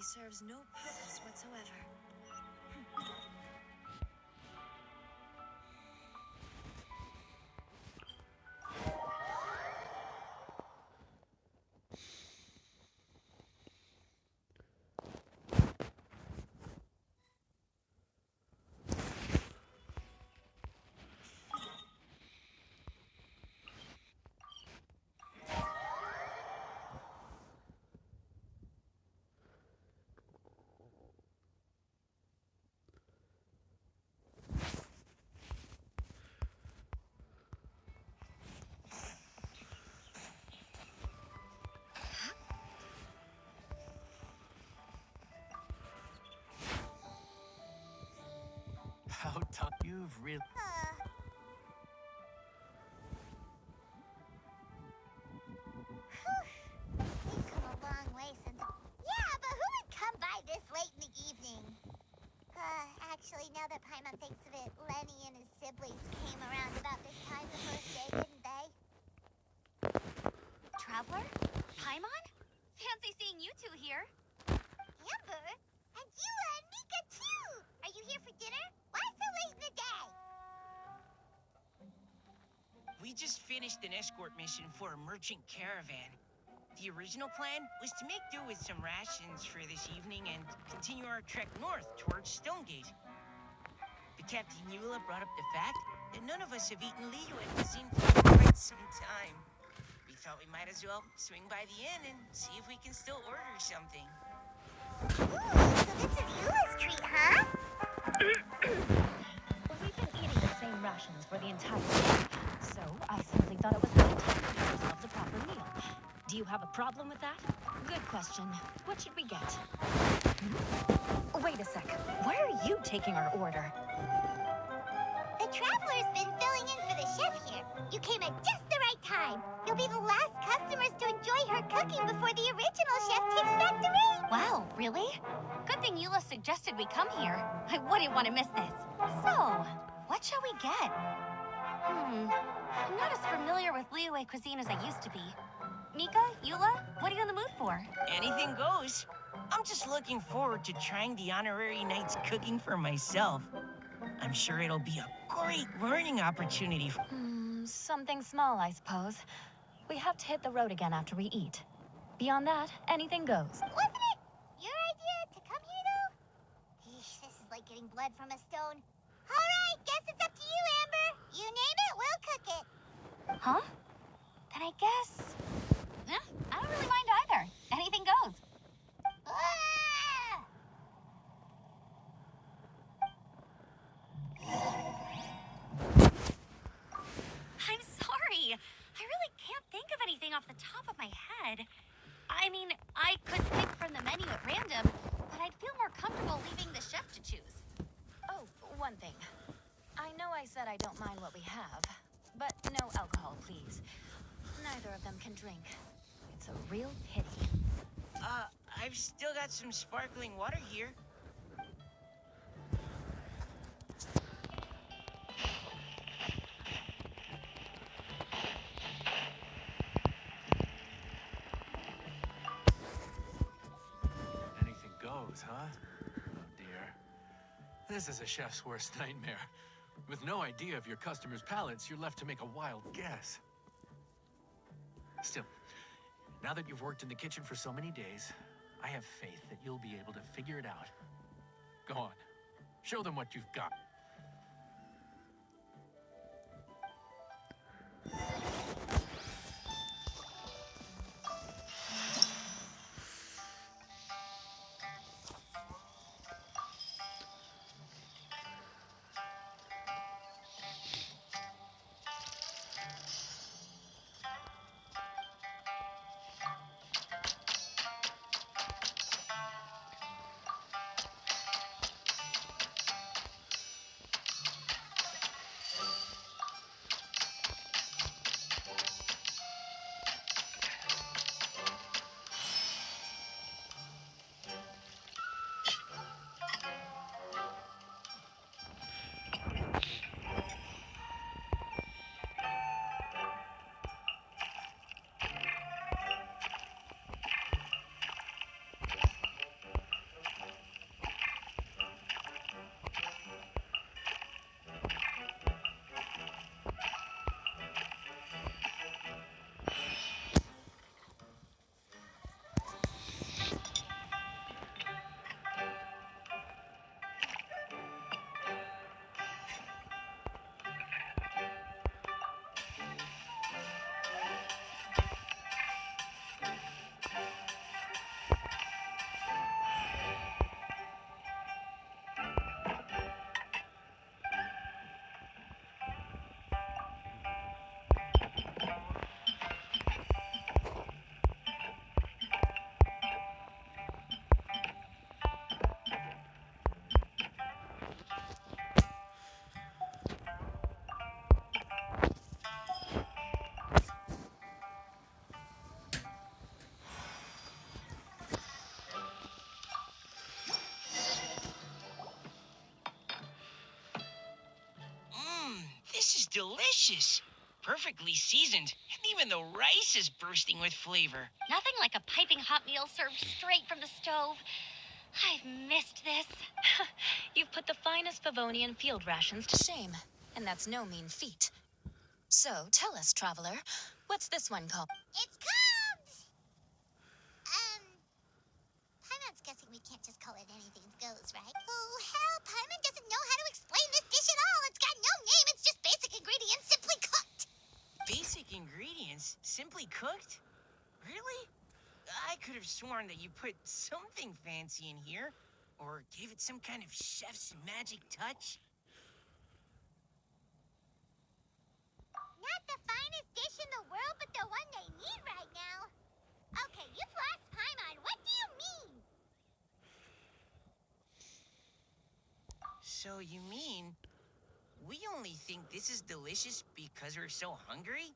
serves no purpose whatsoever. How tough you've really... We've come a long way since... Yeah, but who would come by this late in the evening? Actually, now that Paimon thinks of it, Lenny and his siblings came around about this time the first day, didn't they? Traveler? Paimon? Fancy seeing you two here. Amber? And Eula and Mika, too! Are you here for dinner? Why so late in the day? We just finished an escort mission for a merchant caravan. The original plan was to make do with some rations for this evening and continue our trek north towards Stonegate. But Captain Eula brought up the fact that none of us have eaten Liyue cuisine for quite some time. We thought we might as well swing by the inn and see if we can still order something. Ooh, so this is Eula's treat, huh? We've been eating the same rations for the entire day, so I simply thought it was high time to give ourselves a proper meal. Do you have a problem with that? Good question. What should we get? Wait a sec. Why are you taking our order? The Traveler's been filling in for the chef here. You came at just the right time. You'll be the last customers to enjoy her cooking before the original chef takes back the reins. Wow, really? Good thing Eula suggested we come here. I wouldn't want to miss this. So, what shall we get? I'm not as familiar with Liyue cuisine as I used to be. Mika, Eula, what are you in the mood for? Anything goes. I'm just looking forward to trying the honorary knight's cooking for myself. I'm sure it'll be a great learning opportunity. Something small, I suppose. We have to hit the road again after we eat. Beyond that, anything goes. Wasn't it your idea to come here, though? Eesh, this is like getting blood from a stone. All right, guess it's up to you, Amber. You name it, we'll cook it. Huh? Then I guess... I don't really mind either. Anything goes. Ah! I'm sorry. I really can't think of anything off the top of my head. I mean, I could pick from the menu at random, but I'd feel more comfortable leaving the chef to choose. Oh, one thing. I know I said I don't mind what we have, but no alcohol, please. Neither of them can drink. It's a real pity. I've still got some sparkling water here. Anything goes, huh? Oh, dear. This is a chef's worst nightmare. With no idea of your customers' palates, you're left to make a wild guess. Still, now that you've worked in the kitchen for so many days, I have faith that you'll be able to figure it out. Go on. Show them what you've got. is delicious. Perfectly seasoned, and even the rice is bursting with flavor. Nothing like a piping hot meal served straight from the stove. I've missed this. You've put the finest Favonian field rations to shame, and that's no mean feat. So, tell us, traveler, what's this one called? It's called... Paimon's guessing we can't just call it anything goes, right? Oh, hell, Paimon doesn't know how to explain this dish at all. It's got no name. It's just basic ingredients simply cooked. Basic ingredients, simply cooked? Really? I could have sworn that you put something fancy in here, or gave it some kind of chef's magic touch. Not the finest dish in the world, but the one they need right now. Okay, you've lost Paimon. What do you mean? So you mean we only think this is delicious because we're so hungry?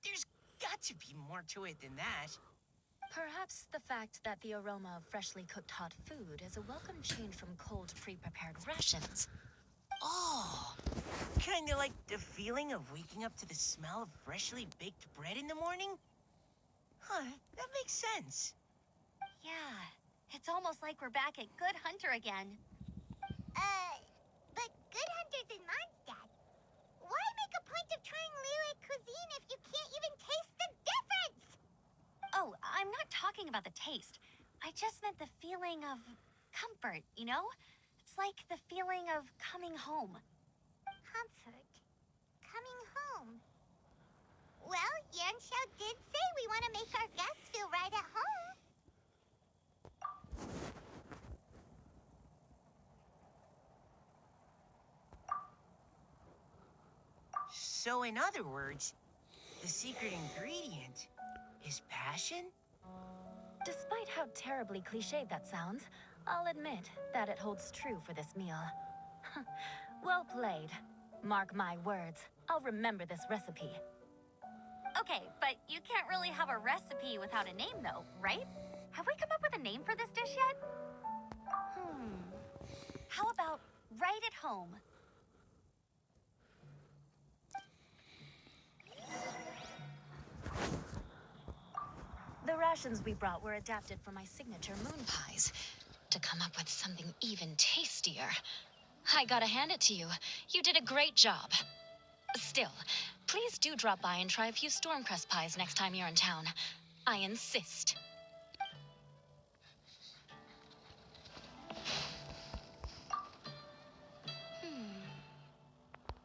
There's got to be more to it than that. Perhaps the fact that the aroma of freshly cooked hot food is a welcome change from cold, pre-prepared rations. Oh, kind of like the feeling of waking up to the smell of freshly baked bread in the morning? Huh, that makes sense. Yeah, it's almost like we're back at Good Hunter again. But Good Hunter's in Mondstadt. Why make a point of trying Liyue cuisine if you can't even taste the difference? Oh, I'm not talking about the taste. I just meant the feeling of comfort, you know? It's like the feeling of coming home. Comfort. Coming home. Well, Yanxiao did say we want to make our guests feel right at home. So in other words, the secret ingredient is passion? Despite how terribly cliched that sounds, I'll admit that it holds true for this meal. Well played. Mark my words, I'll remember this recipe. Okay, but you can't really have a recipe without a name, though, right? Have we come up with a name for this dish yet? How about Right at Home? The rations we brought were adapted for my signature moon pies. To come up with something even tastier, I gotta hand it to you. You did a great job. Still, please do drop by and try a few Stormcrest pies next time you're in town. I insist.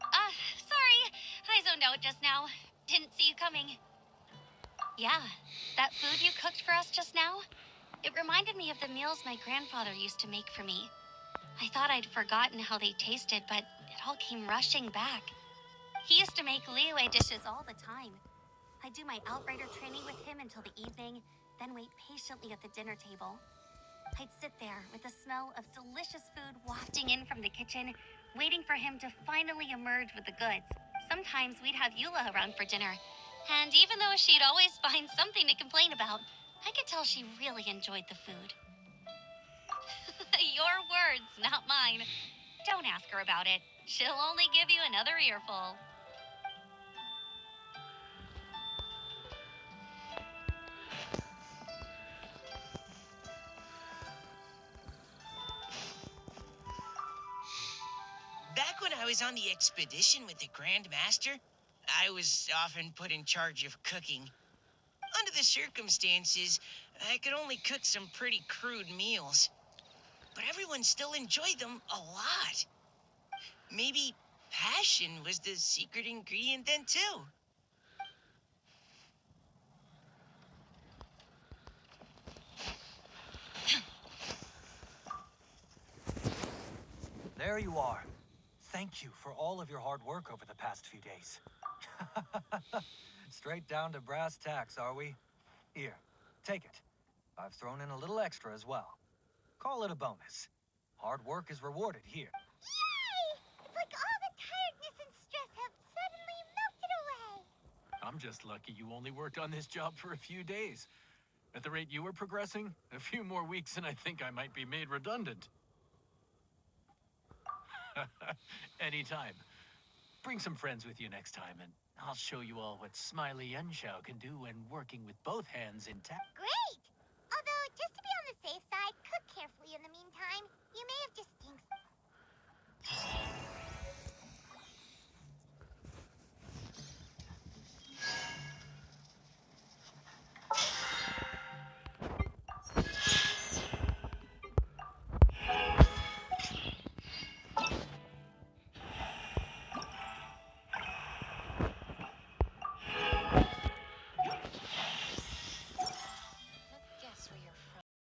Sorry. I zoned out just now. Didn't see you coming. Yeah, that food you cooked for us just now? It reminded me of the meals my grandfather used to make for me. I thought I'd forgotten how they tasted, but it all came rushing back. He used to make Liyue dishes all the time. I'd do my outrider training with him until the evening, then wait patiently at the dinner table. I'd sit there with the smell of delicious food wafting in from the kitchen, waiting for him to finally emerge with the goods. Sometimes we'd have Eula around for dinner, and even though she'd always find something to complain about, I could tell she really enjoyed the food. Your words, not mine. Don't ask her about it. She'll only give you another earful. Back when I was on the expedition with the Grand Master, I was often put in charge of cooking. Under the circumstances, I could only cook some pretty crude meals. But everyone still enjoyed them a lot. Maybe passion was the secret ingredient then, too. There you are. Thank you for all of your hard work over the past few days. Straight down to brass tacks, are we? Here, take it. I've thrown in a little extra as well. Call it a bonus. Hard work is rewarded here. Yay! It's like all the tiredness and stress have suddenly melted away. I'm just lucky you only worked on this job for a few days. At the rate you were progressing, a few more weeks and I think I might be made redundant. Anytime. Bring some friends with you next time, and I'll show you all what Smiley Yenshao can do when working with both hands intact. Great! Although, just to be on the safe side, cook carefully in the meantime. You may have just jinxed.